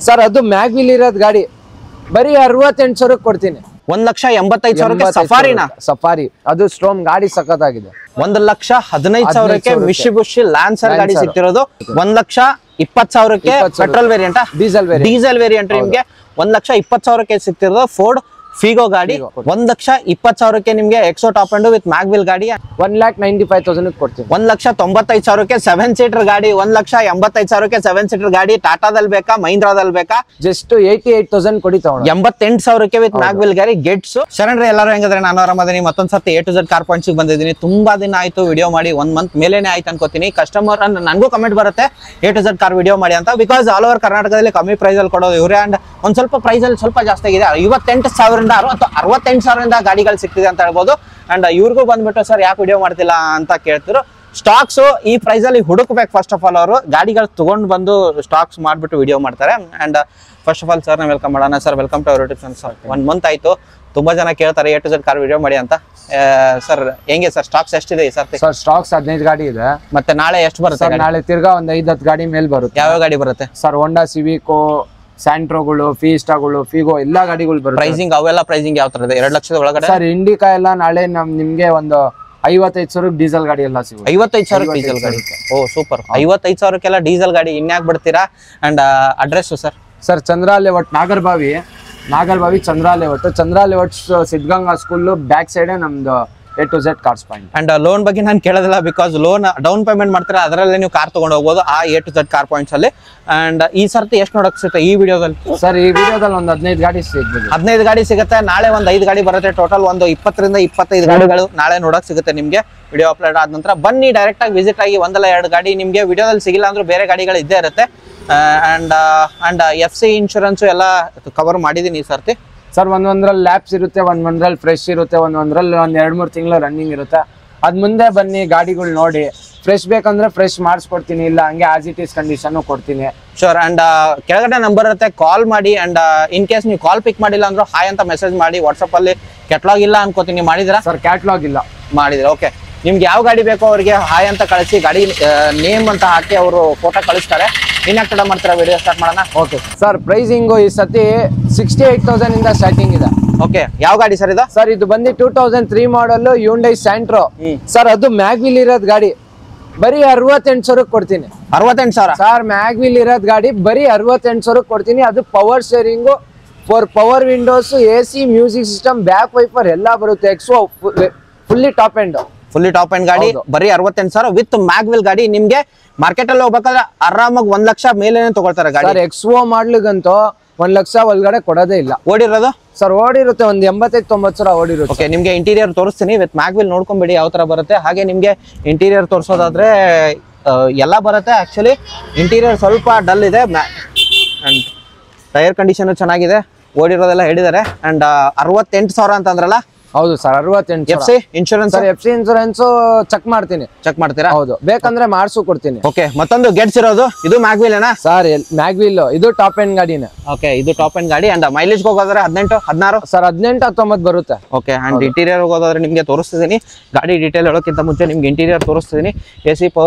Sir ಅದು mag wheel ಇರೋದ್ ಗಾಡಿ ಬರೀ 68,000 ಕೊಡ್ತೀನಿ. 1,85,000 ಸಫಾರಿನಾ? ಸಫಾರಿ ಅದು ಸ್ಟ್ರೋಮ್ ಗಾಡಿ ಸಖತ್ತಾಗಿದೆ. 1,15,000 ಮಿಶಿಬುಷಿ ಲ್ಯಾನ್ಸರ್ ಗಾಡಿ ಸಿಗ್ತಿರೋದು. 1,20,000 ಪೆಟ್ರೋಲ್ ವೇರಿಯಂಟ್, ಡೀಸೆಲ್ ವೇರಿಯಂಟ್ ನಿಮ್ಗೆ 1,20,000 ಸಿಗ್ತಿರೋದು. ಫೋರ್ಡ್ ಫಿಗೋ ಗಾಡಿ 1,20,000 ನಿಮ್ಗೆ ಎಕ್ಸೋ ಟಾಪ್ ಅಂಡ್ ವಿತ್ ಮ್ಯಾಗ್ವಿಲ್ ಗಾಡಿ 1,95,000 ಕೊಡ್ತೀನಿ. 1,95,000 7 ಸೀಟರ್ ಗಾಡಿ, 1,85,000 7 ಸೀಟರ್ ಗಾಡಿ. ಟಾಟಾದಲ್ಲಿ ಬೇಕಾ ಮಹೀಂದ್ರಾದಲ್ಲಿ ಬೇಕಾ? ಜಸ್ಟ್ 88,000 ಕೊಡಿ ತಗೊಂಡು 88,000 ವಿತ್ ಮ್ಯಾಗ್ವಿಲ್ ಗಾಡಿ ಗೆಟ್ಸ್. ಶರಣ್ರೆ ಎಲ್ಲರೂ ಹೆಂಗಂದ್ರೆ ನಾನು ಆರಾಮದೀನಿ. ಮತ್ತೊಂದ್ಸತಿ A to Z car points ಬಂದಿದ್ದೀನಿ. ತುಂಬಾ ದಿನ ಆಯ್ತು ವಿಡಿಯೋ ಮಾಡಿ, 1 ಮಂತ್ ಮೇಲೇನೆ ಆಯ್ತು ಅನ್ಕೋತೀನಿ. ಕಸ್ಟಮರ್ ನನಗೂ ಕಮೆಂಟ್ ಬರುತ್ತೆ A to Z car video ಮಾಡಿ ಅಂತ. ಬಿಕಾಸ್ ಆಲ್ ಓವರ್ ಕರ್ನಾಟಕದಲ್ಲಿ ಕಮ್ಮಿ ಪ್ರೈಸ್ ಅಲ್ಲಿ ಕೊಡೋದು ಇವರೇ. ಅಂಡ್ ಒಂದ್ ಸ್ವಲ್ಪ ಪ್ರೈಸ್ ಅಲ್ಲಿ ಸ್ವಲ್ಪ ಜಾಸ್ತಿ ಆಗಿದೆ. 58,000 68,000 ಗಾಡಿಗಳು ಸಿಗ್ತಿದೆ ಅಂತ ಹೇಳ್ಬೋದು. ಅಂಡ್ ಇವ್ರಿಗೂ ಬಂದ್ಬಿಟ್ಟು ಸರ್ ಯಾಕೆ ವಿಡಿಯೋ ಮಾಡ್ತಿಲ್ಲ ಅಂತ ಕೇಳ್ತಿದ್ರು. ಸ್ಟಾಕ್ಸ್ ಈ ಪ್ರೈಸ್ ಅಲ್ಲಿ ಹುಡುಕ್ಬೇಕು. ಫಸ್ಟ್ ಆಫ್ ಆಲ್ ಅವರು ಗಾಡಿಗಳು ತಗೊಂಡು ಬಂದು ಸ್ಟಾಕ್ಸ್ ಮಾಡ್ಬಿಟ್ಟು ವಿಡಿಯೋ ಮಾಡ್ತಾರೆ. And first of all sir ನ ವೆಲ್ಕಮ್ ಮಾಡೋಣ. Sir welcome to our YouTube channel. Sir 1 month ಆಯ್ತು, ತುಂಬಾ ಜನ ಕೇಳ್ತಾರೆ A to Z car video ಮಾಡಿ ಅಂತ. ಸರ್ ಹೆಂಗೆ ಸರ್ ಸ್ಟಾಕ್ಸ್ ಎಷ್ಟಿದೆ ಸರ್? ಸರ್ ಸ್ಟಾಕ್ಸ್ 15 ಗಾಡಿ ಇದೆ. ಮತ್ತೆ ನಾಳೆ ಎಷ್ಟು ಬರುತ್ತೆ? ನಾಳೆ ತಿರ್ಗಾ ಒಂದ್ 5-10 ಗಾಡಿ ಮೇಲ್ ಬರುತ್ತೆ. ಯಾವ ಗಾಡಿ ಬರುತ್ತೆ ಸರ್? ಹೋಂಡಾ ಸಿವಿಕೋ, ಸ್ಯಾಂಟ್ರೋಗಳು, ಫೀಸ್ಟಾಗಳು, ಫಿಗೋ ಎಲ್ಲಾ ಗಾಡಿಗಳು ಬರುತ್ತೆ. ಪ್ರೈಸಿಂಗ್ ಅವೆಲ್ಲ ಪ್ರೈಸಿಂಗ್ ಯಾವ ತರ ಇದೆ? 2 ಲಕ್ಷದ ಒಳಗಡೆ ಸರ್ ಇಂಡಿಕಾ ಎಲ್ಲ ನಾಳೆ ನಿಮ್ಗೆ ಒಂದು 55,000 ಡೀಸೆಲ್ ಗಾಡಿ ಎಲ್ಲ ಸಿಗುತ್ತೆ. 55,000 ಡೀಸೆಲ್ ಗಾಡಿ. ಓ ಸೂಪರ್. 55,000 ಡೀಸೆಲ್ ಗಾಡಿ ಇನ್ಯಾಕ್ ಬಿಡ್ತೀರಾ? And address sir? Sir Chandra layout, Nagarbhavi Chandra layout Siddaganga school back side ನಮ್ದು A to Z cars point. And loan ಬಗ್ಗೆ ನಾನು ಕೇಳೋದಿಲ್ಲ, ಬಿಕಾಸ್ ಲೋನ್ ಡೌನ್ ಪೇಮೆಂಟ್ ಮಾಡ್ತಾರೆ, ಅದರಲ್ಲೇ ನೀವು ಕಾರ್ ತಗೊಂಡು ಹೋಗ್ಬೋದು ಆ A to Z car points ಅಲ್ಲಿ. ಅಂಡ್ ಈ ಸರ್ತಿ ಎಷ್ಟು ನೋಡಕ್ ಸಿಗುತ್ತೆ ಈ ವಿಡಿಯೋದಲ್ಲಿ? ಸರ್ ಈ ವಿಡಿಯೋದಲ್ಲಿ ಒಂದು 15 ಗಾಡಿ ಸಿಗ್ಬೋದು. 15 ಗಾಡಿ ಸಿಗುತ್ತೆ. ನಾಳೆ ಒಂದು 5 ಗಾಡಿ ಬರುತ್ತೆ. ಟೋಟಲ್ ಒಂದು 20ರಿಂದ 25 ಗಾಡಿಗಳು ನಾಳೆ ನೋಡಕ್ ಸಿಗುತ್ತೆ ನಿಮ್ಗೆ. ವಿಡಿಯೋ ಅಪ್ಲೋಡ್ ಆದ ನಂತರ ಬನ್ನಿ ಡೈರೆಕ್ಟ್ ಆಗಿ ವಿಸಿಟ್ ಆಗಿ. 1-2 ಗಾಡಿ ನಿಮ್ಗೆ ವಿಡಿಯೋದಲ್ಲಿ ಸಿಗಿಲ್ಲ ಅಂದ್ರೆ ಬೇರೆ ಗಾಡಿಗಳು ಇದ್ದೇ ಇರುತ್ತೆ. ಅಂಡ್ FC ಇನ್ಶೂರೆನ್ಸ್ ಎಲ್ಲ ಕವರ್ ಮಾಡಿದೀನಿ ಈ ಸರ್ತಿ. ಸರ್ ಒಂದ್ರಲ್ಲಿ ಲ್ಯಾಬ್ಸ್ ಇರುತ್ತೆ, ಒಂದ್ರಲ್ಲಿ ಫ್ರೆಶ್ ಇರುತ್ತೆ, ಒಂದ್ರಲ್ಲಿ 2-3 ತಿಂಗಳು ರನ್ನಿಂಗ್ ಇರುತ್ತೆ. ಅದ್ ಮುಂದೆ ಬನ್ನಿ ಗಾಡಿಗಳು ನೋಡಿ. ಫ್ರೆಶ್ ಬೇಕಂದ್ರೆ ಫ್ರೆಶ್ ಮಾಡಿಸ್ಕೊಡ್ತೀನಿ, ಇಲ್ಲ ಹಂಗೆ ಆಸ್ ಇಟ್ ಈಸ್ ಕಂಡೀಷನ್ ಕೊಡ್ತೀನಿ. ಶೋರ್. ಅಂಡ್ ಕೆಳಗಡೆ ನಂಬರ್ ಇರುತ್ತೆ, ಕಾಲ್ ಮಾಡಿ. ಅಂಡ್ ಇನ್ ಕೇಸ್ ನೀವು ಕಾಲ್ ಪಿಕ್ ಮಾಡಿಲ್ಲ ಅಂದ್ರೆ ಹಾಯ್ ಅಂತ ಮೆಸೇಜ್ ಮಾಡಿ. ವಾಟ್ಸಪ್ ಅಲ್ಲಿ ಕ್ಯಾಟ್ಲಾಗ್ ಇಲ್ಲ ಅನ್ಕೋತೀನಿ, ಮಾಡಿದ್ರಾ? ಸರ್ ಕ್ಯಾಟ್ಲಾಗ್ ಇಲ್ಲ. ಮಾಡಿದ್ರೆ ಓಕೆ. ನಿಮ್ಗೆ ಯಾವ ಗಾಡಿ ಬೇಕೋ ಅವ್ರಿಗೆ ಹಾಯ್ ಅಂತ ಕಳಿಸಿ, ಗಾಡಿ ನೇಮ್ ಅಂತ ಹಾಕಿ ಅವರು ಫೋಟೋ ಕಳಿಸ್ತಾರೆ. ಇನ್ಯಾಕ್ ತಡ ಮಾಡ್ತೀರಾ? ವಿಡಿಯೋ ಸ್ಟಾರ್ಟ್ ಮಾಡೋಣ. ಓಕೆ ಸರ್, ಪ್ರೈಸಿಂಗು ಈ ಸತಿ 68,000 ಇಂದ ಸ್ಟಾರ್ಟಿಂಗ್ ಇದೆ. ಓಕೆ, ಯಾವ ಗಾಡಿ ಸರ್ ಇದು? ಸರ್ ಇದು ಬಂದು 2003 ಮಾಡಲ್ ಹ್ಯುಂಡೈ ಸ್ಯಾಂಟ್ರೋ. ಸರ್ ಅದು ಮ್ಯಾಗ್ವಿಲ್ ಇರೋದ್ ಗಾಡಿ ಬರೀ 68,000 ಕೊಡ್ತೀನಿ. 68,000 ಸರ್ ಮ್ಯಾಗ್ವಿಲ್ ಇರೋದ್ ಗಾಡಿ ಬರೀ 68,000 ಕೊಡ್ತೀನಿ. ಅದು power steering, 4 power Windows, AC, music system, back wiper ಎಲ್ಲ ಬರುತ್ತೆ. ಎಕ್ಸೋ ಫುಲ್ಲಿ ಟಾಪ್ ಎಂಡ್ ಗಾಡಿ ಬರೀ 68,000 ವಿತ್ ಮ್ಯಾಗ್ವಿಲ್ ಗಾಡಿ. ನಿಮ್ಗೆ ಮಾರ್ಕೆಟ್ ಅಲ್ಲಿ ಹೋಗ್ಬೇಕಾದ್ರೆ ಆರಾಮಾಗಿ 1 ಲಕ್ಷ ಮೇಲೆ ತಗೊಳ್ತಾರೆ ಗಾಡಿ. ಸರ್ ಎಕ್ಸೋ ಮಾಡ್ಲಿಗಂತೂ 1 ಲಕ್ಷ ಒಳಗಡೆ ಕೊಡೋದೇ ಇಲ್ಲ. ಓಡಿರೋದು ಸರ್ ಓಡಿರುತ್ತೆ ಒಂದು 85-90 ಸಾವಿರ ಓಡಿರುತ್ತೆ. ಓಕೆ, ನಿಮ್ಗೆ ಇಂಟೀರಿಯರ್ ತೋರಿಸ್ತೀನಿ ವಿತ್ ಮ್ಯಾಗ್ವಿಲ್. ನೋಡ್ಕೊಂಬಿಡಿ ಯಾವ ತರ ಬರುತ್ತೆ. ಹಾಗೆ ನಿಮ್ಗೆ ಇಂಟೀರಿಯರ್ ತೋರಿಸೋದಾದ್ರೆ ಎಲ್ಲ ಬರುತ್ತೆ. ಆಕ್ಚುಲಿ ಇಂಟೀರಿಯರ್ ಸ್ವಲ್ಪ ಡಲ್ ಇದೆ. ಅಂಡ್ ಟೈರ್ ಕಂಡೀಷನ್ ಚೆನ್ನಾಗಿದೆ. ಓಡಿರೋದೆಲ್ಲ ಹೇಳಿದ್ದಾರೆ. ಅಂಡ್ 68,000 ಅಂತಂದ್ರಲ್ಲ? ಹೌದು sir, 68,000. FC insurance? Sir FC insurance check ಮಾಡ್ತೀನಿ. ಚೆಕ್ ಮಾಡ್ತೀರಾ? ಹೌದು, ಬೇಕಂದ್ರೆ ಮಾಡಿಸು ಕೊಡ್ತೀನಿ. ಓಕೆ, ಮತ್ತೊಂದು ಗೆಟ್ಸ್ ಇರೋದು ಇದು ಮ್ಯಾಗ್ವಿಲ್ ಏನಾ? ಸರ್ ಮ್ಯಾಗ್ವಿಲ್ ಇದು ಟಾಪ್ ಎಂಡ್ ಗಾಡಿನೇ. ಓಕೆ, ಇದು ಟಾಪ್ ಎಂಡ್ ಗಾಡಿ. ಅಂಡ್ ಮೈಲೇಜ್ ಹೋಗೋದ್ರೆ 18-16? ಸರ್ 18-19 ಬರುತ್ತೆ. ಓಕೆ, ಅಂಡ್ ಇಂಟೀರಿಯರ್ ಹೋಗೋದಾದ್ರೆ ನಿಮ್ಗೆ ತೋರಿಸ್ತಿದ್ದೀನಿ. ಗಾಡಿ ಡೀಟೇಲ್ ಹೇಳೋಕ್ಕಿಂತ ಮುಂಚೆ ನಿಮ್ಗೆ ಇಂಟೀರಿಯರ್ ತೋರಿಸ್ತಿದ್ದೀನಿ. AC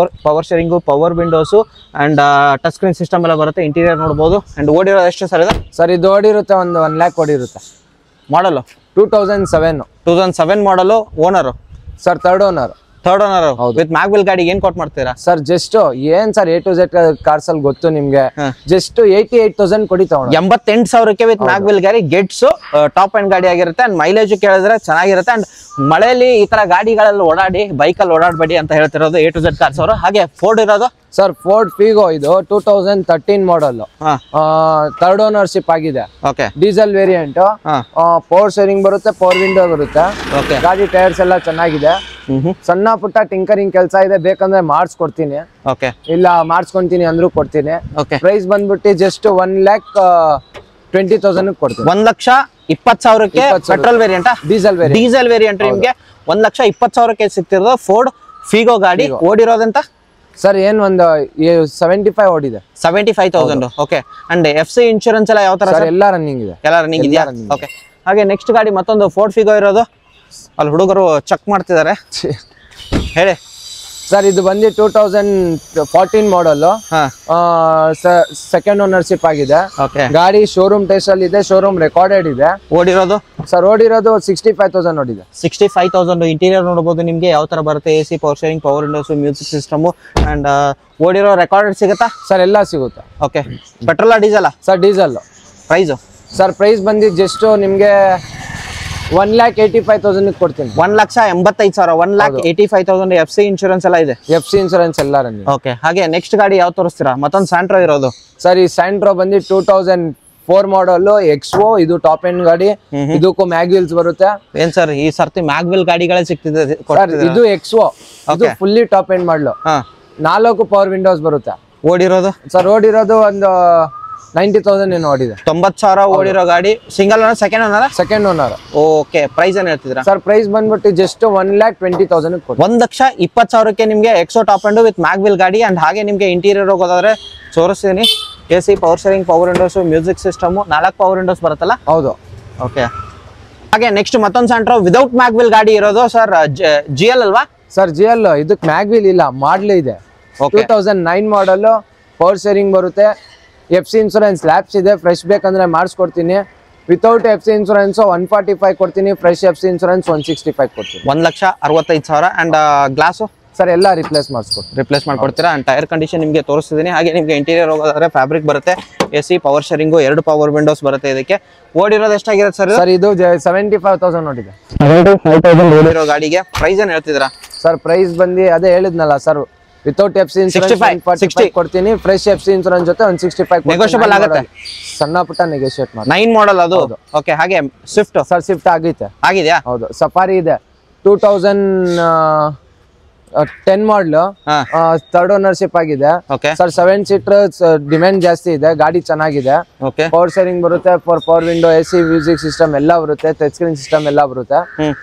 power steering, power windows and touch screen system ಎಲ್ಲ ಬರುತ್ತೆ. ಇಂಟೀರಿಯರ್ ನೋಡ್ಬೋದು. ಅಂಡ್ ಓಡಿರೋದು ಎಷ್ಟು ಸರ್ ಇದು? ಸರ್ ಇದು ಓಡಿರುತ್ತೆ ಒಂದು 1 lakh ಓಡಿರುತ್ತೆ. ಮಾಡಲು 2007 ಮಾಡಲು. Owner sir third owner with mag wheel ಗಾಡಿ ಏನ್ ಕೊಟ್ ಮಾಡ್ತೀರಾ? ಸರ್ ಜಸ್ಟ್ ಏನ್ sir A to Z cars ಅಲ್ಲಿ ಗೊತ್ತು ನಿಮ್ಗೆ, ಜಸ್ಟ್ 88,000 ಕೊಡಿ ತಗೊಂಡು. 88,000 ವಿತ್ ಮ್ಯಾಗ್ವಿಲ್ ಗಾಡಿ ಗೆಟ್ಸ್ ಟಾಪ್ ಅಂಡ್ ಗಾಡಿ ಆಗಿರುತ್ತೆ. ಅಂಡ್ ಮೈಲೇಜ್ ಕೇಳಿದ್ರೆ ಚೆನ್ನಾಗಿರುತ್ತೆ. ಅಂಡ್ ಮಳೆಯಲ್ಲಿ ಈ ತರ ಗಾಡಿಗಳಲ್ಲಿ ಓಡಾಡಿ, ಬೈಕಲ್ಲಿ ಓಡಾಡಬೇಡಿ ಅಂತ ಹೇಳ್ತಿರೋದು A to Z ಕಾರ್ಸ್ ಅವರು. ಹಾಗೆ ಫೋರ್ಡ್ ಇರೋದು ಸರ್ ಫೋರ್ಡ್ ಫಿಗೋ, ಇದು 2013 ಮಾಡಲ್, ಥರ್ಡ್ ಓನರ್ಶಿಪ್ ಆಗಿದೆ. Okay, diesel variant, power steering ಬರುತ್ತೆ, ಪವರ್ ವಿಂಡೋ ಬರುತ್ತೆ. ಓಕೆ, ಗಾಡಿ ಟೈರ್ಸ್ ಎಲ್ಲ ಚೆನ್ನಾಗಿದೆ. ಸಣ್ಣ ಪುಟ್ಟ ಟಿಂಕರಿಂಗ್ ಕೆಲಸ ಇದೆ, ಬೇಕಂದ್ರೆ ಮಾಡಿಸ್ಕೊಡ್ತೀನಿ. ಓಕೆ, ಇಲ್ಲ ಮಾಡಿಸ್ಕೊಂತೀನಿ ಅಂದ್ರೂ ಕೊಡ್ತೀನಿ. ಓಕೆ, ಪ್ರೈಸ್ ಬಂದ್ಬಿಟ್ಟು ಜಸ್ಟ್ 1,20,000 ಕೊಡ್ತೀನಿ. 1,20,000 ಪೆಟ್ರೋಲ್ ವೇರಿಯಂಟ್, ಡೀಸೆಲ್ ವೇರಿಯಂಟ್ ನಿಮ್ಗೆ 1,20,000 ಸಿಗ್ತಿರೋದು. ಫೋರ್ಡ್ ಫಿಗೋ ಗಾಡಿ. ಓಡಿರೋದಂತ ಸರ್ ಏನ್ ಒಂದು 75 ಓಡಿದೆ. 75,000. ಓಕೆ, ಅಂಡ್ FC ಇನ್ಶೂರೆನ್ಸ್ ಎಲ್ಲ ಯಾವ ತರ? ಎಲ್ಲ ರನ್ನಿಂಗ್ ಇದೆ. ಎಲ್ಲ ರನ್ನಿಂಗ್ ಇದೆಯಾ? ಓಕೆ, ಹಾಗೆ ನೆಕ್ಸ್ಟ್ ಗಾಡಿ ಮತ್ತೊಂದು ಫೋರ್ಡ್ ಫಿಗೋ ಇರೋದು. ಅಲ್ಲಿ ಹುಡುಗರು ಚೆಕ್ ಮಾಡ್ತಿದ್ದಾರೆ, ಹೇಳಿ. ಸರ್ ಇದು ಬಂದು 2014 ಮಾಡಲ್, ಹಾ ಸೆಕೆಂಡ್ ಓನರ್ಶಿಪ್ ಆಗಿದೆ. ಓಕೆ. ಗಾಡಿ ಶೋರೂಮ್ ಟೆಸ್ಟ್ ಅಲ್ಲಿ ಇದೆ, ಶೋರೂಮ್ ರೆಕಾರ್ಡೆಡ್ ಇದೆ. ಓಡಿರೋದು ಸರ್ ಓಡಿರೋದು 65,000 ನೋಡಿದೆ. 65,000. ಇಂಟೀರಿಯರ್ ನೋಡಬಹುದು ನಿಮ್ಗೆ ಯಾವ ತರ ಬರುತ್ತೆ. AC, power steering, power windows, music system and ಓಡಿರೋ ರೆಕಾರ್ಡೆಡ್ ಸಿಗುತ್ತಾ ಸರ್? ಎಲ್ಲ ಸಿಗುತ್ತೆ. Okay. Petrol diesel? Sir diesel. Price sir price ಬಂದಿದ್ದು ಜಸ್ಟ್ ನಿಮ್ಗೆ 1,85,000 ಕೊಡ್ತೀನಿ. 1,85,000. 1,85,000. FC ಇನ್ಶೂರೆನ್ಸ್ ಎಲ್ಲ ಇದೆ? FC ಇನ್ಶೂರೆನ್ಸ್ ಎಲ್ಲ ರನ್ನಿಂಗ್. ಓಕೆ. ಹಾಗೆ ನೆಕ್ಸ್ಟ್ ಗಾಡಿ ಯಾವ ತೋರಿಸ್ತೀರಾ? ಮತ್ತೊಂದು ಸ್ಯಾಂಟ್ರೋ ಇರೋದು. ಸರ್ ಈ ಸ್ಯಾಂಟ್ರೋ ಬಂದು 2004 ಮಾಡಲ್ ಎಕ್ಸ್ಒ. ಇದು ಟಾಪ್ ಎಂಡ್ ಗಾಡಿ. ಇದಕ್ಕೂ ಮ್ಯಾಗ್ವಿಲ್ಸ್ ಬರುತ್ತೆ. ಏನ್ ಸರ್ ಈ ಸರ್ತಿ ಮ್ಯಾಗ್ವಿಲ್ ಗಾಡಿಗಳೇ ಸಿಗ್ತಿದೆ? ಇದು ಎಕ್ಸ್ಒ, ಇದು ಫುಲ್ಲಿ ಟಾಪ್ ಎಂಡ್ ಮಾಡಲು. 4 ಪವರ್ ವಿಂಡೋಸ್ ಬರುತ್ತೆ. ಓಡಿರೋದು ಸರ್ ಓಡಿರೋದು ಒಂದು 90,000 ಏನು ಓಡಿದೆ. 90,000 ಓಡಿರೋ ಗಾಡಿ. Single owner, second owner? Second owner. Okay. Price ಏನ್ ಹೇಳ್ತಿದ್ರಾ? ಸರ್ ಪ್ರೈಸ್ ಬಂದ್ಬಿಟ್ಟು ಜಸ್ಟ್ 1,20,000 ಕೊಡಿ. 1,20,000ಕ್ಕೆ ನಿಮ್ಗೆ ಎಕ್ಸೋ ಟಾಪ್ ಅಂಡ್ ವಿತ್ ಮ್ಯಾಗ್ವಿಲ್ ಗಾಡಿ. ಅಂಡ್ ಹಾಗೆ ನಿಮ್ಗೆ ಇಂಟೀರಿಯರ್ ಹೋಗೋದಾದ್ರೆ ತೋರಿಸ್ತೀನಿ. AC, power steering, power windows, music system, 4 power windows ಬರುತ್ತಲ್ಲ? ಹೌದು. ಓಕೆ. ಹಾಗೆ ನೆಕ್ಸ್ಟ್ ಮತ್ತೊಂದು ಸ್ಯಾಂಟ್ರೋ ವಿದೌಟ್ ಮ್ಯಾಗ್ವಿಲ್ ಗಾಡಿ ಇರೋದು. ಸರ್ GL ಅಲ್ವಾ? Sir GL. ಇದಕ್ಕೆ ಮ್ಯಾಗ್ವಿಲ್ ಇಲ್ಲ, ಮಾಡ್ಲ್ ಇದೆ. 2009 ಮಾಡಲ್, ಪವರ್ ಶೇರಿಂಗ್ ಬರುತ್ತೆ. FC ಇನ್ಶೂರೆನ್ಸ್ ಲ್ಯಾಪ್ಸ್ ಇದೆ. ಫ್ರೆಶ್ ಬೇಕಂದ್ರೆ ಮಾಡಿಸ್ಕೊಡ್ತೀನಿ. ವಿತೌಟ್ FC ಇನ್ಶೂರೆನ್ಸ್ 145 ಕೊಡ್ತೀನಿ. ಫ್ರೆಶ್ FC ಇನ್ಶೂರೆನ್ಸ್ 165 ಕೊಡ್ತೀನಿ. 1,65,000. And glass? ಸರ್ ಎಲ್ಲ ರಿಪ್ಲೇಸ್ ಮಾಡ್ಕೊಡ್ತೀರಾ. ಅಂಡ್ ಟೈರ್ ಕಂಡೀಷನ್ ನಿಮಗೆ ತೋರಿಸ್ತಿದ್ದೀನಿ. ಹಾಗೆ ನಿಮಗೆ ಇಂಟೀರಿಯರ್ ಹೋಗೋದಾದ್ರೆ ಫ್ಯಾಬ್ರಿಕ್ ಬರುತ್ತೆ. AC, power sharing, 2 power Windows ಬರುತ್ತೆ. ಇದಕ್ಕೆ ಓಡಿರೋದು ಎಷ್ಟಾಗಿರುತ್ತೆ ಸರ್? ಸರ್ ಇದು 75,000 ನೋಡಿದೆ. 75,000 ಓಡಿರೋ ಗಾಡಿಗೆ ಪ್ರೈಸ್ ಏನ್ ಹೇಳ್ತಿದ್ದೀರಾ? ಸರ್ ಪ್ರೈಸ್ ಬಂದು ಅದೇ ಹೇಳಿದ್ನಲ್ಲ ಸರ್, ವಿತೌಟ್ FC ಇನ್ಶೂರೆನ್ಸ್ 145 ಕೊಡ್ತೀನಿ. ಫ್ರೆಶ್ FC ಇನ್ಶೂರೆನ್ಸ್ ಜೊತೆ 165 ನೆಗೋಷಿಯಬಲ್ ಆಗುತ್ತೆ. ಸಣ್ಣ ಪುಟ್ಟ ನೆಗೋಷಿಯೇಟ್ ಮಾಡಿ. 9 ಮಾಡಲ್ ಅದು. ಓಕೆ. ಹಾಗೆ ಸ್ವಿಫ್ಟ್? ಸರ್ ಸ್ವಿಫ್ಟ್ ಆಗಿದೆಯಾ? ಹೌದು. ಸಫಾರಿ ಇದೆ 2010 ಮಾಡಲು, 3rd ಓನರ್ಶಿಪ್ ಆಗಿದೆ. Sir 7 seater. ಡಿಮ್ಯಾಂಡ್ ಜಾಸ್ತಿ ಇದೆ. ಗಾಡಿ ಚೆನ್ನಾಗಿದೆ. ಪವರ್ ಶೇರಿಂಗ್ ಬರುತ್ತೆ, power window, AC, music system ಎಲ್ಲ ಬರುತ್ತೆ. ಟಚ್ ಸ್ಕ್ರೀನ್ ಸಿಸ್ಟಮ್ ಎಲ್ಲ ಬರುತ್ತೆ.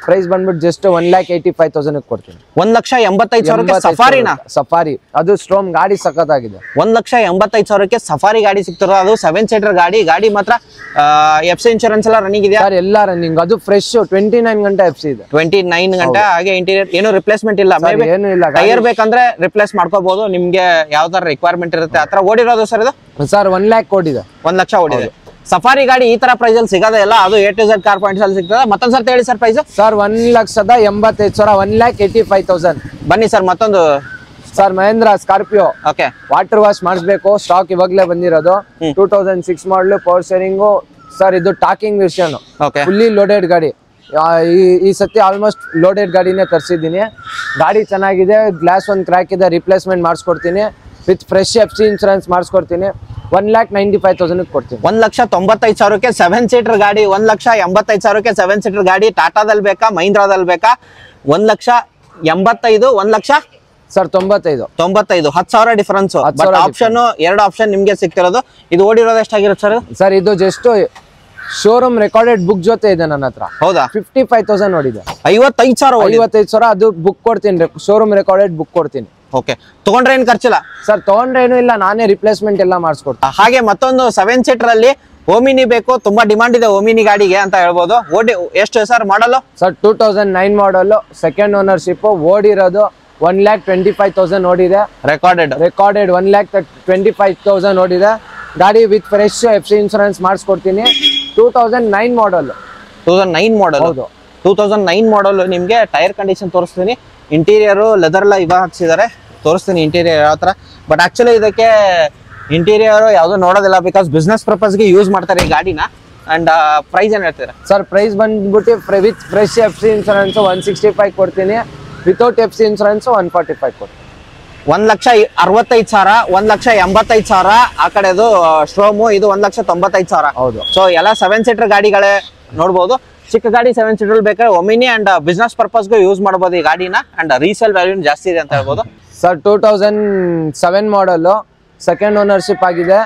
ಪ್ರೈಸ್ ಬಂದ್ಬಿಟ್ಟು ಜಸ್ಟ್ 1,85,000 ಕೊಡ್ತೀನಿ. 1,85,000ಕ್ಕೆ ಸಫಾರಿನಾ? ಸಫಾರಿ. ಅದು ಸ್ಟ್ರೋಮ್ ಗಾಡಿ ಸಖತ್ತಾಗಿದೆ. 1,85,000ಕ್ಕೆ ಸಫಾರಿ ಗಾಡಿ ಸಿಗ್ತಾರ? ಅದು 7 ಸೀಟರ್ ಗಾಡಿ. ಗಾಡಿ ಮಾತ್ರ FC ಇನ್ಶೂರೆನ್ಸ್ ಎಲ್ಲ ರನ್ನಿಂಗ್ ಇದೆಯಾ? ಸರ್ ಎಲ್ಲ ರನ್ನಿಂಗ್. ಅದು ಫ್ರೆಶ್ 29 ಗಂಟೆ FC ಇದೆ. 29 ಗಂಟೆ. ಹಾಗೆ ಇಂಟೀರಿಯರ್ ಏನು ರಿಪ್ಲೇಸ್ಮೆಂಟ್ ಇಲ್ಲ? ಏನು ಇಲ್ಲ. ಟೈರ್ ಬೇಕಂದ್ರೆ ರಿಪ್ಲೇಸ್ ಮಾಡ್ಕೋಬಹುದು. ನಿಮ್ಗೆ ಯಾವ ತರ ರಿಕ್ವೈರ್ಮೆಂಟ್ ಇರುತ್ತೆ ಆತರ. ಓಡಿರೋದು ಸರ್ ಇದು? ಸರ್ 1 lakh ಓಡಿದೆ. 1 ಲಕ್ಷ ಓಡಿದೆ. ಸಫಾರಿ ಗಾಡಿ ಈ ತರ ಪ್ರೈಸ್ ಅಲ್ಲಿ ಸಿಗೋದೇ ಇಲ್ಲ. ಅದು A to Z car points ಅಲ್ಲಿ ಸಿಗ್ತದೆ. ಮತ್ತೊಂದ್ಸರ್ತಿ ಹೇಳಿ ಸರ್ ಪ್ರೈಸ್. ಸರ್ 1,85,000. 1,85,000. ಬನ್ನಿ ಸರ್ ಮತ್ತೊಂದು. Sir Mahindra Scorpio. Okay. Water wash ಮಾಡಿಸ್ಬೇಕು. ಸ್ಟಾಕ್ ಇವಾಗಲೇ ಬಂದಿರೋದು. 2006 ಮಾಡಲು, ಪವರ್ ಶೇರಿಂಗು. ಸರ್ ಇದು ಟಾಕಿಂಗ್ ವಿಷನ್. ಫುಲ್ಲಿ ಲೋಡೆಡ್ ಗಾಡಿ. ಈ ಸತಿ ಆಲ್ಮೋಸ್ಟ್ ಲೋಡೆಡ್ ಗಾಡಿನೇ ತರಿಸಿದ್ದೀನಿ. ಗಾಡಿ ಚೆನ್ನಾಗಿದೆ. ಗ್ಲಾಸ್ ಒಂದು ಕ್ರ್ಯಾಕ್ ಇದೆ, ರಿಪ್ಲೇಸ್ಮೆಂಟ್ ಮಾಡಿಸ್ಕೊಡ್ತೀನಿ. ವಿತ್ ಫ್ರೆಶ್ FC ಇನ್ಶೂರೆನ್ಸ್ ಮಾಡಿಸ್ಕೊಡ್ತೀನಿ. 1,95,000 ಕೊಡ್ತೀನಿ. 1,95,000ಕ್ಕೆ 7 ಸೀಟರ್ ಗಾಡಿ. 1,85,000ಕ್ಕೆ 7 ಸೀಟರ್ ಗಾಡಿ. ಟಾಟಾದಲ್ಲಿ ಬೇಕಾ, ಮಹೀಂದ್ರಾದಲ್ಲಿ ಬೇಕಾ? 1,85,000, 1,00,000 ಸರ್ 95. 10,000 ಡಿಫರೆನ್ಸ್. ಆಪ್ಷನ್ 2 ಆಪ್ಷನ್ ನಿಮ್ಗೆ ಸಿಗ್ತಿರೋದು. ಇದು ಓಡಿರೋದು ಎಷ್ಟಾಗಿರುತ್ತೆ ಸರ್? ಸರ್ ಇದು ಜಸ್ಟ್ ಶೋರೂಮ್ ರೆಕಾರ್ಡೆಡ್ ಬುಕ್ ಜೊತೆ ಇದೆ ನನ್ನ ಹತ್ರ. ಹೌದಾ? 55,000 ನೋಡಿದೆ. 55,000. ಅದು ಬುಕ್ ಕೊಡ್ತೀನಿ. ಶೋರೂಮ್ ರೆಕಾರ್ಡೆಡ್ ಬುಕ್ ಕೊಡ್ತೀನಿ. ಓಕೆ. ತಗೊಂಡ್ರೆ ಏನು ಖರ್ಚಿಲ್ಲ? ಸರ್ ತಗೊಂಡ್ರೆ ಏನು ಇಲ್ಲ, ನಾನೇ ರಿಪ್ಲೇಸ್ಮೆಂಟ್ ಎಲ್ಲ ಮಾಡಿಸ್ಕೊಡ್ತೀನಿ. ಹಾಗೆ ಮತ್ತೊಂದು 7 ಸೀಟರ್ ಅಲ್ಲಿ ಓಮಿನಿ ಬೇಕು. ತುಂಬಾ ಡಿಮಾಂಡ್ ಇದೆ ಓಮಿನಿ ಗಾಡಿಗೆ ಅಂತ ಹೇಳ್ಬೋದು. ಎಷ್ಟು ಸರ್ ಮಾಡಲು? ಸರ್ 2009 ಮಾಡಲ್, ಸೆಕೆಂಡ್ ಓನರ್ಶಿಪ್. ಓಡಿರೋದು 1,25,000 ಓಡಿದೆ. ರೆಕಾರ್ಡೆಡ್ 1,25,000 ಓಡಿದೆ. ಗಾಡಿ ವಿತ್ ಫ್ರೆಶ್ FC ಇನ್ಶೂರೆನ್ಸ್ ಮಾಡಿಸ್ಕೊಡ್ತೀನಿ. 2009 ಮಾಡಲ್. 2009 ಮಾಡಲ್. ಹೌದು. 2009 ಮಾಡಲ್. ನಿಮ್ಗೆ ಟೈರ್ ಕಂಡೀಷನ್ ತೋರಿಸ್ತೀನಿ. ಇಂಟೀರಿಯರ್ ಲೆದರ್ ಎಲ್ಲ ಇವಾಗ ಹಾಕ್ಸಿದ್ದಾರೆ. ತೋರಿಸ್ತೀನಿ ಇಂಟೀರಿಯರ್ ಯಾವ ತರ. ಬಟ್ ಆಕ್ಚುಲಿ ಇದಕ್ಕೆ ಇಂಟೀರಿಯರ್ ಯಾವ್ದು ನೋಡೋದಿಲ್ಲ. ಬಿಕಾಸ್ ಬಿಸ್ನೆಸ್ ಪರ್ಪಸ್ಗೆ ಯೂಸ್ ಮಾಡ್ತಾರೆ ಈ ಗಾಡಿನ. ಅಂಡ್ ಪ್ರೈಸ್ ಏನ್ ಹೇಳ್ತೀರಾ? ಸರ್ ಪ್ರೈಸ್ ಬಂದ್ಬಿಟ್ಟು ವಿತ್ ಫ್ರೆಶ್ FC ಇನ್ಶೂರೆನ್ಸ್ 165 ಕೊಡ್ತೀನಿ. ವಿತೌಟ್ FC ಇನ್ಶೂರೆನ್ಸ್ 145 ಕೊಡ್ತೀನಿ. 1,65,000, 1,85,000. ಆ ಕಡೆದು ಸ್ಟ್ರೋಮು. ಇದು 1,95,000. ಹೌದು. ಸೊ ಎಲ್ಲ 7 ಸೀಟರ್ ಗಾಡಿಗಳೇ ನೋಡ್ಬೋದು. ಚಿಕ್ಕ ಗಾಡಿ 7 ಸೀಟರ್ ಬೇಕಾದ್ರೆ ಒಮಿನಿ ಅಂಡ್ ಬಿಸ್ನೆಸ್ ಪರ್ಪಸ್ಗೂ ಯೂಸ್ ಮಾಡಬಹುದು ಈ ಗಾಡಿನ. ಅಂಡ್ ರೀಸೇಲ್ ವ್ಯಾಲ್ಯೂ ಜಾಸ್ತಿ ಇದೆ ಅಂತ ಹೇಳ್ಬೋದು. ಸರ್ 2007 ಮಾಡಲ್, ಸೆಕೆಂಡ್ ಓನರ್ಶಿಪ್ ಆಗಿದೆ.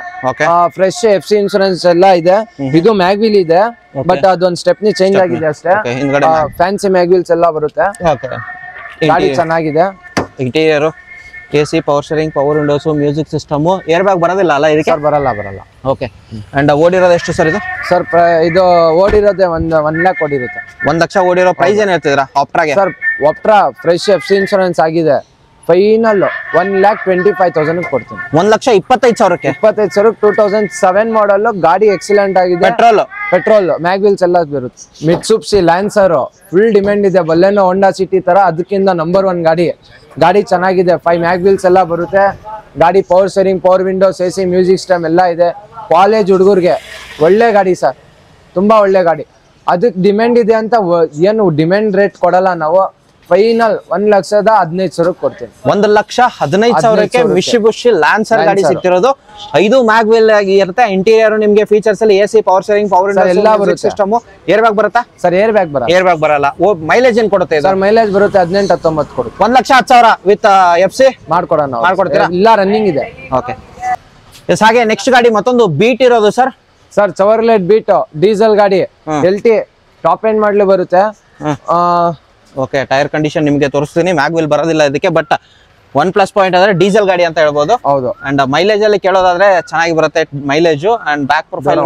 ಫ್ರೆಶ್ FC ಇನ್ಶೂರೆನ್ಸ್ ಎಲ್ಲ ಇದೆ. ಇದು ಮ್ಯಾಗ್ವಿಲ್ ಇದೆ. ಬಟ್ ಅದೊಂದು ಸ್ಟೆಪ್ನಿ ಚೇಂಜ್ ಆಗಿದೆ ಅಷ್ಟೇ. ಫ್ಯಾನ್ಸಿ ಮ್ಯಾಗ್ವಿಲ್ಸ್ ಎಲ್ಲ ಬರುತ್ತೆ. ಗಾಡಿ ಚೆನ್ನಾಗಿದೆ. Interior, AC, power steering, power windows, music system. Air bag ಬರೋದಿಲ್ಲ ಅಲ್ಲ ಇದಕ್ಕೆ? ಬರಲ್ಲ. ಓಕೆ. ಅಂಡ್ ಓಡಿರೋದು ಎಷ್ಟು ಸರ್ ಇದು? ಸರ್ ಇದು ಓಡಿರೋದೇ 1 lakh ಓಡಿರುತ್ತೆ. 1 ಲಕ್ಷ ಓಡಿರೋ. ಪ್ರೈಸ್ ಏನ್ ಹೇಳ್ತಿದ್ದೀರಾ ಆಪ್ಟ್ರಾಗೆ? Sir Optra fresh FC insurance ಆಗಿದೆ. ಫೈನಲ್ 1,25,000 ಕೊಡ್ತೀನಿ. 1,25,000ಕ್ಕೆ 25,000 2007 ಮಾಡಲ್ ಗಾಡಿ ಎಕ್ಸಲೆಂಟ್ ಆಗಿದೆ. ಪೆಟ್ರೋಲ್ ಮ್ಯಾಗ್ವಿಲ್ಸ್ ಎಲ್ಲ ಬರುತ್ತೆ. ಮಿಟ್ಸುಬಿಶಿ ಲ್ಯಾನ್ಸರ್ ಫುಲ್ ಡಿಮ್ಯಾಂಡ್ ಇದೆ. ಬಲೆನೋ ಹೋಂಡಾ ಸಿಟಿ ತರ ಅದಕ್ಕಿಂತ ನಂಬರ್ 1 ಗಾಡಿ ಚೆನ್ನಾಗಿದೆ. 5 ಮ್ಯಾಗ್ವಿಲ್ಸ್ ಎಲ್ಲ ಬರುತ್ತೆ. ಗಾಡಿ power steering, power Windows, AC, music system ಎಲ್ಲ ಇದೆ. ಕಾಲೇಜ್ ಹುಡುಗರಿಗೆ ಒಳ್ಳೆ ಗಾಡಿ ಸರ್, ತುಂಬಾ ಒಳ್ಳೆ ಗಾಡಿ. ಅದಕ್ಕೆ ಡಿಮ್ಯಾಂಡ್ ಇದೆ ಅಂತ ಏನು ಡಿಮ್ಯಾಂಡ್ ರೇಟ್ ಕೊಡಲ್ಲ ನಾವು. ಫೈನಲ್ 1,15,000 ಕೊಡ್ತೀನಿ. 1,15,000ಕ್ಕೆ ಮಿಟ್ಸುಬಿಶಿ ಲ್ಯಾನ್ಸರ್ ಗಾಡಿ ಸಿಗ್ತಿರೋದು. 5 ಮ್ಯಾಗ್ವಿಲ್ ಇರುತ್ತೆ. ಇಂಟೀರಿಯರ್ ನಿಮಗೆ ಫೀಚರ್ಸ್ ಅಲ್ಲಿ AC, power steering, power Windows ಎಲ್ಲ ಬರುತ್ತೆ. ಸಿಸ್ಟಮ್ ಏರ್ ಬ್ಯಾಗ್ ಬರುತ್ತಾ ಸರ್? ಏರ್ ಬ್ಯಾಗ್ ಬರಲ್ಲ. ಮೈಲೇಜ್ ಏನ್ ಕೊಡುತ್ತೆ ಸರ್? ಮೈಲೇಜ್ ಬರುತ್ತೆ 18-19 ಕೊಡುತ್ತೆ. 1,10,000 ವಿತ್ FC ಮಾಡ್ಕೊಡ್ತೀರಾ? ಇಲ್ಲ, ರನ್ನಿಂಗ್ ಇದೆ. ಓಕೆ. ಹಾಗೆ ನೆಕ್ಸ್ಟ್ ಗಾಡಿ ಮತ್ತೊಂದು ಬೀಟ್ ಇರೋದು ಸರ್. ಚವರ್ಲೆಟ್ ಬೀಟ್ ಡೀಸೆಲ್ ಗಾಡಿ, LT ಟಾಪ್ ಎಂಡ್ ಮಾಡ್ಲಿ ಬರುತ್ತೆ. ಓಕೆ, ಟೈರ್ ಕಂಡೀಷನ್ ನಿಮಗೆ ತೋರಿಸ್ತೀನಿ. ಮ್ಯಾಗ್ವಿಲ್ ಬರೋದಿಲ್ಲ ಇದಕ್ಕೆ, ಬಟ್ 1 ಪ್ಲಸ್ ಪಾಯಿಂಟ್ ಅಂದ್ರೆ ಡೀಸೆಲ್ ಗಾಡಿ ಅಂತ ಹೇಳ್ಬೋದು. ಹೌದು. ಅಂಡ್ ಮೈಲೇಜ್ ಅಲ್ಲಿ ಕೇಳೋದಾದ್ರೆ ಚೆನ್ನಾಗಿ ಬರುತ್ತೆ mileage. And back profile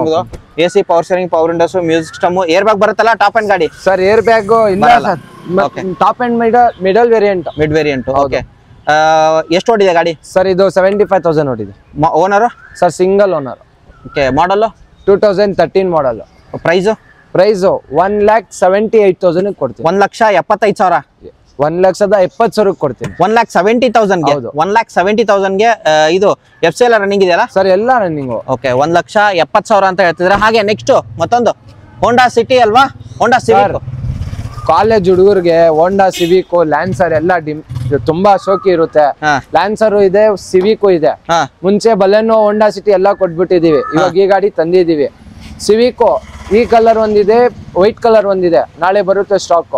AC, power steering, power windows, music system, air bag ಬರುತ್ತಲ್ಲ ಟಾಪ್ ಎಂಡ್ ಗಾಡಿ. ಸರ್ ಏರ್ ಬ್ಯಾಗ್ ಇಲ್ಲ sir. Top end middle variant. Mid variant. Okay. ಎಷ್ಟು ಓಡಿದೆ ಗಾಡಿ ಸರ್? ಇದು 75,000 ಓಡಿದೆ. Owner sir? Single owner. Okay. Model 2013 model. Price 1,78,000 ಕೊಡ್ತೀನಿ. 1,75,000. 1,70,000 ಕೊಡ್ತೀನಿ. 1,70,000ಗೆ 1,70,000ಗೆ ಇದು FC ಎಲ್ಲ ರನ್ನಿಂಗ್ ಇದೆಯಲ್ಲ ಸರ್? ಎಲ್ಲ ರನ್ನಿಂಗ್. ಓಕೆ. 1,70,000 ಅಂತ ಹೇಳ್ತಿದ್ರೆ. ಹಾಗೆ ನೆಕ್ಸ್ಟ್ ಮತ್ತೊಂದು ಹೋಂಡಾ ಸಿಟಿ ಅಲ್ವಾ? ಹೋಂಡಾ ಸಿವಿಕ್ ಕಾಲೇಜ್ ಹುಡುಗರಿಗೆ ಹೋಂಡಾ ಸಿವಿಕ್, ಲ್ಯಾನ್ಸರ್ ಎಲ್ಲ ತುಂಬಾ ಶೋಕಿ ಇರುತ್ತೆ. ಲ್ಯಾನ್ಸರ್ ಇದೆ, ಸಿವಿಕ್ ಇದೆ. ಮುಂಚೆ ಬಲೆನೋ, ಹೋಂಡಾ ಸಿಟಿ ಎಲ್ಲ ಕೊಟ್ಬಿಟ್ಟಿದೀವಿ. ಇವಾಗ ಈ ಗಾಡಿ ತಂದಿದೀವಿ. ಸಿವಿಕ್ ಈ ಕಲರ್ ಒಂದಿದೆ, ವೈಟ್ ಕಲರ್ ಒಂದಿದೆ. ನಾಳೆ ಬರುತ್ತೆ ಸ್ಟಾಕ್.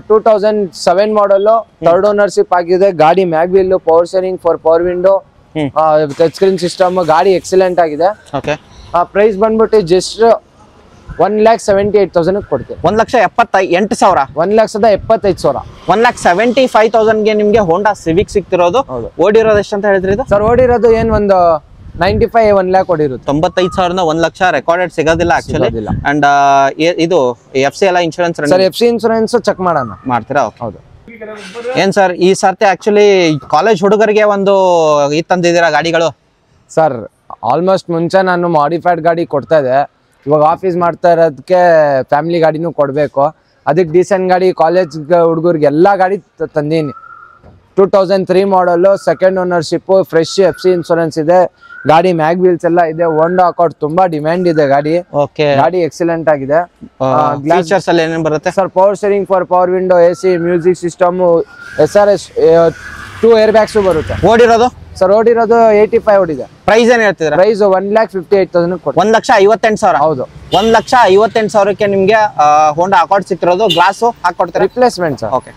2007 ಮಾಡಲ್, 3rd ಓನರ್ಶಿಪ್ ಆಗಿದೆ. ಗಾಡಿ mag wheel, power steering, power window, touch screen system. ಗಾಡಿ ಎಕ್ಸಲೆಂಟ್ ಆಗಿದೆ. ಪ್ರೈಸ್ ಬಂದ್ಬಿಟ್ಟು ಜಸ್ಟ್ 1,78,000 ಕೊಡ್ತೀನಿ. 1,78,000. 1,75,000. 1,75,000ಗೆ ನಿಮ್ಗೆ ಹೋಂಡಾ ಸಿವಿಕ್ ಸಿಗ್ತಿರೋದು. ಓಡಿರೋದು ಎಷ್ಟು ಅಂತ ಹೇಳಿದ್ರಿ ಇದು? ಸರ್ ಓಡಿರೋದು ಏನು ಒಂದು 95 1 lakh ಓಡಿರುತ್ತೆ. 95,000 1 ಲಕ್ಷ ರೆಕಾರ್ಡೆಡ್ ಸಿಗೋದಿಲ್ಲ ಆಕ್ಚುಲಿ. ಅಂಡ್ ಇದು FC ಎಲ್ಲ insurance? Sir FC insurance check ಮಾಡೋಣ. ಮಾಡ್ತೀರಾ? ಹೌದು. ಏನ್ ಸರ್ ಈ ಸರ್ತಿ ಆಕ್ಚುಲಿ ಕಾಲೇಜ್ ಹುಡುಗರಿಗೆ ಒಂದು ಇದು ತಂದಿದ್ದೀರಾ ಗಾಡಿಗಳು? ಸರ್ ಆಲ್ಮೋಸ್ಟ್ ಮುಂಚೆ ನಾನು ಮಾಡಿಫೈಡ್ ಗಾಡಿ ಕೊಡ್ತಾ ಇದ್ದೆ. ಇವಾಗ ಆಫೀಸ್ ಮಾಡ್ತಾ ಇರೋದಕ್ಕೆ ಫ್ಯಾಮಿಲಿ ಗಾಡಿನೂ ಕೊಡಬೇಕು. ಅದಕ್ಕೆ ಡೀಸೆಂಟ್ ಗಾಡಿ ಕಾಲೇಜ್ ಹುಡುಗರಿಗೆ ಎಲ್ಲ ಗಾಡಿ ತಂದೀನಿ. 2003 ಮಾಡಲ್, 2nd ownership, fresh FC insurance ಇದೆ. ಗಾಡಿ ಮ್ಯಾಗ್ವಿಲ್ಸ್ ಎಲ್ಲ ಇದೆ. ಹೋಂಡಾ ಅಕಾರ್ಡ್ ತುಂಬಾ ಡಿಮ್ಯಾಂಡ್ ಇದೆ ಗಾಡಿ. ಓಕೆ. ಗಾಡಿ ಎಕ್ಸಲೆಂಟ್ ಆಗಿದೆ. ಫೀಚರ್ಸ್ ಅಲ್ಲಿ ಏನೇನು ಬರುತ್ತೆ sir? Power steering, power window, AC, music system, SRS, 2 air bags ಬರುತ್ತೆ. ಓಡಿರೋದು ಸರ್? ಓಡಿರೋದು 85 ಓಡಿದೆ. ಪ್ರೈಸ್ ಏನ್ ಹೇಳ್ತಿದ್ರ? ಪ್ರೈಸ್ 1,58,000 ಕೊಡ್ತೀನಿ. 1,58,000. ಹೌದು. 1,58,000ಕ್ಕೆ ನಿಮ್ಗೆ ಹೋಂಡಾ ಅಕಾರ್ಡ್ ಸಿಕ್ತಿರೋದು. ಗ್ಲಾಸ್ ಹಾಕೊಡ್ತಾರೆ? Replacement sir. ಓಕೆ.